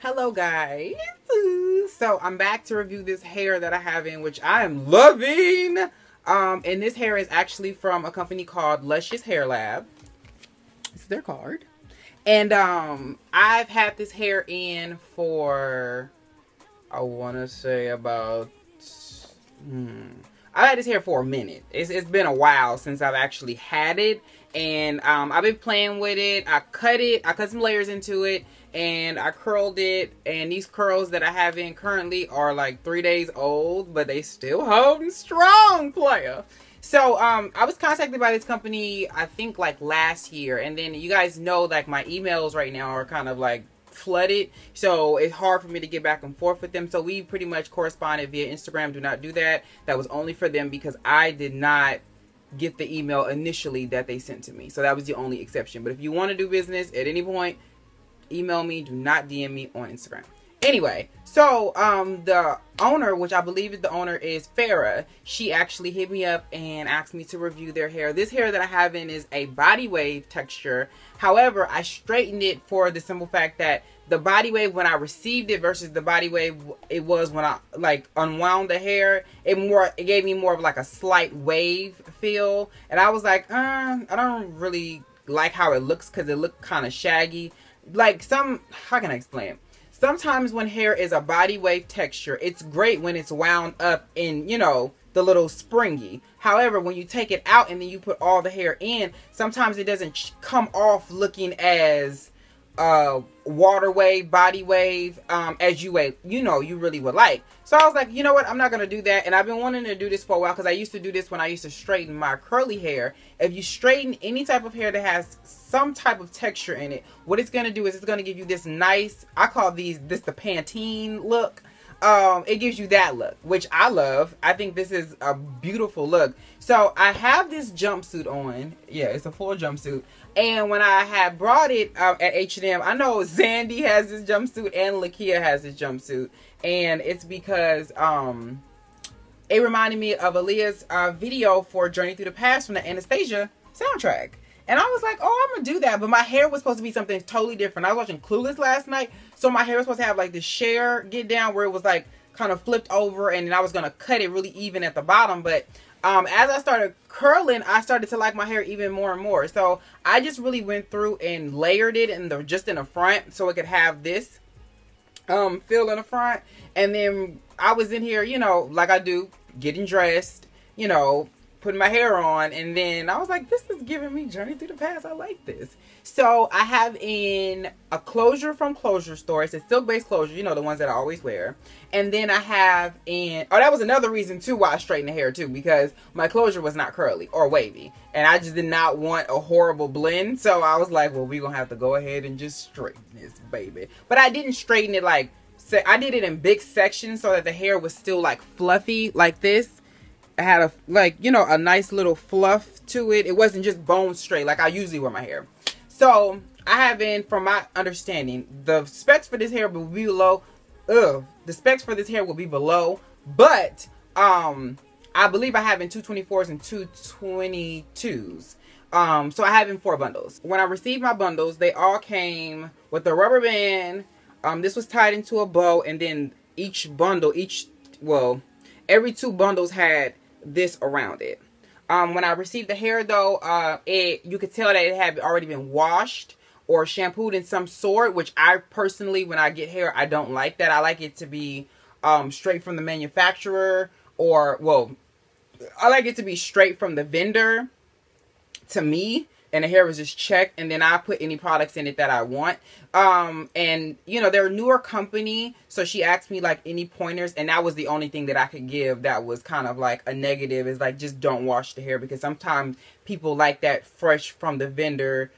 Hello guys, so I'm back to review this hair that I have in, which I am loving. And this hair is actually from a company called Luscious Hair Lab. This is their card. And I've had this hair in for, I want to say about I've had this hair for a minute. It's been a while since I've actually had it. And I've been playing with it. I cut some layers into it, and I curled it. And these curls that I have in currently are like 3 days old, but they still holding strong, player. So I was contacted by this company, I think like last year. And then you guys know like my emails right now are kind of like flooded, so it's hard for me to get back and forth with them. So we pretty much corresponded via Instagram. Do not do that. That was only for them because I did not get the email initially that they sent to me. So that was the only exception. But if you want to do business at any point, email me. Do not DM me on Instagram. Anyway, so the owner, which I believe the owner is Farah, she actually hit me up and asked me to review their hair. This hair that I have in is a body wave texture. However, I straightened it for the simple fact that the body wave when I received it versus the body wave it was when I like unwound the hair, it gave me more of like a slight wave feel. And I was like, I don't really like how it looks because it looked kind of shaggy. Like how can I explain it? Sometimes when hair is a body wave texture, it's great when it's wound up in, you know, the little springy. However, when you take it out and then you put all the hair in, sometimes it doesn't come off looking as water wave, body wave, as you really would like. So I was like, you know what, I'm not going to do that. And I've been wanting to do this for a while because I used to do this when I used to straighten my curly hair. If you straighten any type of hair that has some type of texture in it, what it's going to do is it's going to give you this nice, I call this the Pantene look. It gives you that look, which I love. I think this is a beautiful look. So I have this jumpsuit on. Yeah, it's a full jumpsuit. And when I had brought it at H&M, I know Zandy has this jumpsuit and Lakia has this jumpsuit. And it's because it reminded me of Aaliyah's video for Journey Through the Past from the Anastasia soundtrack. And I was like, oh, I'm going to do that. But my hair was supposed to be something totally different. I was watching Clueless last night. So my hair was supposed to have like this Cher get down where it was like kind of flipped over. And then I was going to cut it really even at the bottom. But as I started curling, I started to like my hair even more and more. So I just really went through and layered it just in the front so it could have this feel in the front. And then I was in here, you know, like I do, getting dressed, you know, putting my hair on, and then I was like, this is giving me Journey Through the Past. I like this. So I have in a closure from Closure Store. It's a Silkbase Closure, you know, the ones that I always wear. And then I have in, oh, that was another reason too why I straightened the hair too, because my closure was not curly or wavy. And I just did not want a horrible blend. So I was like, well, we're going to have to go ahead and just straighten this baby. But I didn't straighten it like, I did it in big sections so that the hair was still like fluffy like this. It had a, like, you know, a nice little fluff to it. It wasn't just bone straight like I usually wear my hair. So I have in, from my understanding, the specs for this hair will be below. The specs for this hair will be below. But I believe I have in 224s and 222s. So I have in 4 bundles. When I received my bundles, they all came with a rubber band. This was tied into a bow, and then each bundle, every 2 bundles had this around it. When I received the hair though, you could tell that it had already been washed or shampooed in some sort, which I personally, when I get hair, I don't like that. I like it to be straight from the manufacturer, or, well, I like it to be straight from the vendor to me. And the hair was just checked, and then I put any products in it that I want. And, you know, they're a newer company, so she asked me, like, any pointers, and that was the only thing that I could give that was kind of, like, a negative, is, like, just don't wash the hair, because sometimes people like that fresh from the vendor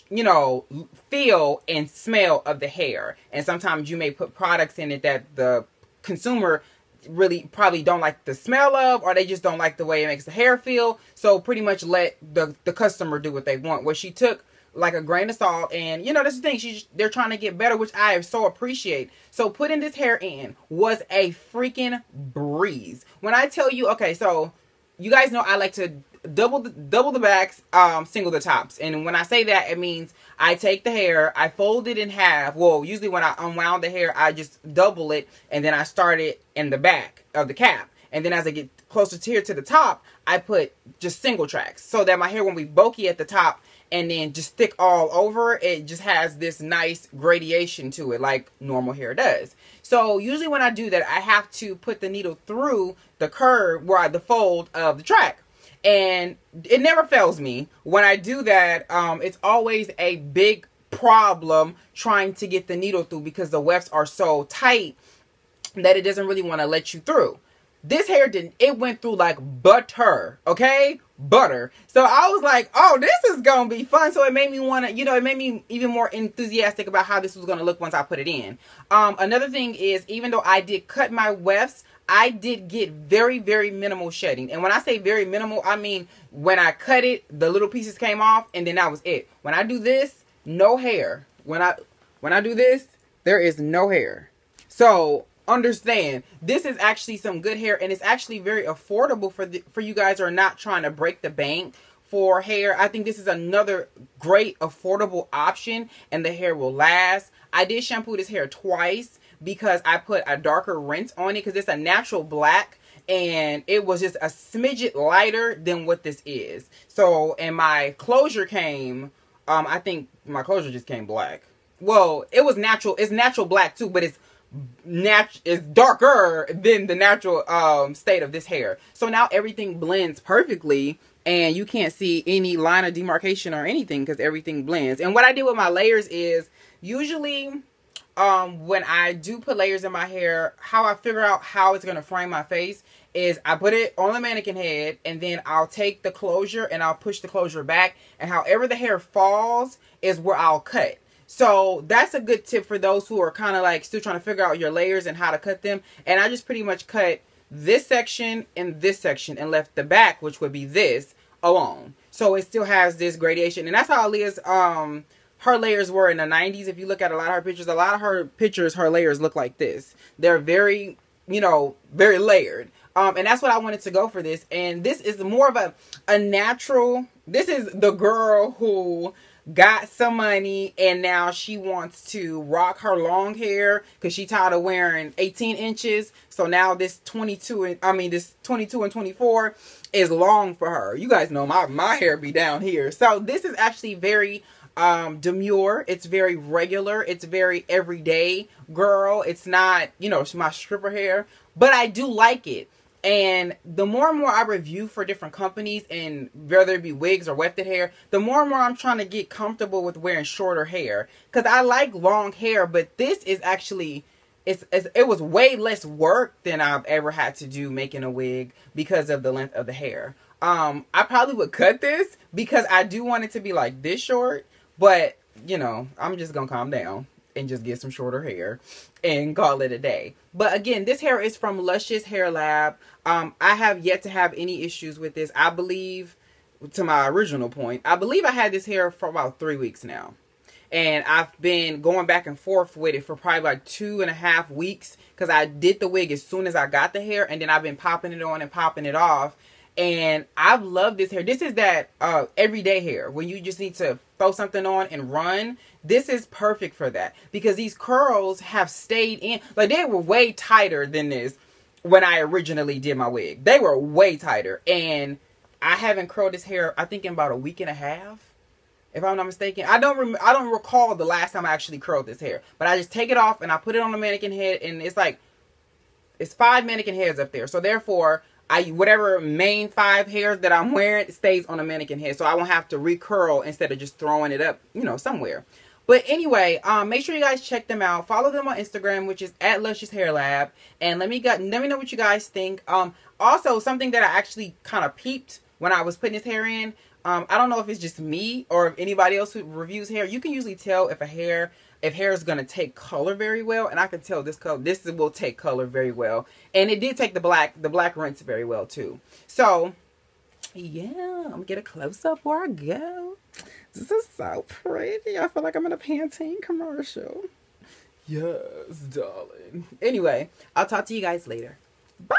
you know, feel and smell of the hair. And sometimes you may put products in it that the consumer really probably don't like the smell of, or they just don't like the way it makes the hair feel. So pretty much let the customer do what they want. Where she took like a grain of salt, and you know, that's the thing, they're trying to get better, which I so appreciate. So putting this hair in was a freaking breeze. When I tell you, okay, so you guys know I like to double the backs, single the tops. And when I say that, it means I take the hair, I fold it in half. Well, usually when I unwound the hair, I just double it, and then I start it in the back of the cap. And then as I get closer to here to the top, I put just single tracks so that my hair won't be bulky at the top and then just thick all over. It just has this nice gradation to it like normal hair does. So usually when I do that, I have to put the needle through the curve where the fold of the track. And it never fails me. When I do that, it's always a big problem trying to get the needle through because the wefts are so tight that it doesn't really want to let you through. This hair didn't. It went through like butter, okay? Butter. So I was like, oh, this is going to be fun. So it made me want to, you know, it made me even more enthusiastic about how this was going to look once I put it in. Another thing is, even though I did cut my wefts, I did get very, very minimal shedding. And when I say very minimal, I mean when I cut it, the little pieces came off, and then that was it. When I do this, no hair. When I do this, there is no hair. So understand, this is actually some good hair, and it's actually very affordable for you guys who are not trying to break the bank for hair. I think this is another great affordable option, and the hair will last. I did shampoo this hair twice because I put a darker rinse on it because it's a natural black, and it was just a smidget lighter than what this is. So, and my closure came, I think my closure just came black. Well, it was natural. It's natural black too, but it's darker than the natural state of this hair. So now everything blends perfectly, and you can't see any line of demarcation or anything because everything blends. And what I did with my layers is, usually when I do put layers in my hair, how I figure out how it's going to frame my face is I put it on the mannequin head, and then I'll take the closure and I'll push the closure back, and however the hair falls is where I'll cut. So that's a good tip for those who are kind of like still trying to figure out your layers and how to cut them. And I just pretty much cut this section and this section and left the back, which would be this, alone. So it still has this gradation. And that's how Aaliyah's, her layers were in the 90s. If you look at a lot of her pictures, her layers look like this. They're very, you know, very layered. And that's what I wanted to go for this. And this is more of a natural, this is the girl who got some money and now she wants to rock her long hair because she tired of wearing 18 inches. So now this 22 and 24 is long for her. You guys know my hair be down here. So this is actually very demure. It's very regular. It's very everyday girl. It's not, you know, my stripper hair, but I do like it. And the more and more I review for different companies, and whether it be wigs or wefted hair, the more and more I'm trying to get comfortable with wearing shorter hair. Because I like long hair, but this is actually, it was way less work than I've ever had to do making a wig because of the length of the hair. I probably would cut this because I do want it to be like this short. But, you know, I'm just going to calm down and just get some shorter hair and call it a day. But again, this hair is from Luscious Hair Lab. I have yet to have any issues with this. I believe, to my original point, I believe I had this hair for about 3 weeks now. And I've been going back and forth with it for probably like 2.5 weeks because I did the wig as soon as I got the hair, and then I've been popping it on and popping it off. And I've loved this hair. This is that everyday hair when you just need to throw something on and run. This is perfect for that because these curls have stayed in. Like, they were way tighter than this when I originally did my wig. They were way tighter. And I haven't curled this hair, I think, in about a week and a half, if I'm not mistaken. I don't recall the last time I actually curled this hair. But I just take it off and I put it on the mannequin head, and it's like, it's 5 mannequin heads up there. So therefore, whatever main 5 hairs that I'm wearing stays on the mannequin head. So I won't have to recurl instead of just throwing it up, you know, somewhere. But anyway, make sure you guys check them out. Follow them on Instagram, which is at Luscious Hair Lab. And let me know what you guys think. Also, something that I actually kind of peeped when I was putting this hair in. I don't know if it's just me or if anybody else who reviews hair. You can usually tell if hair is going to take color very well, and I can tell this will take color very well. And it did take the black rinse very well too. So yeah, I'm gonna get a close-up where I go. This is so pretty. I feel like I'm in a Pantene commercial. Yes, darling. Anyway, I'll talk to you guys later. Bye.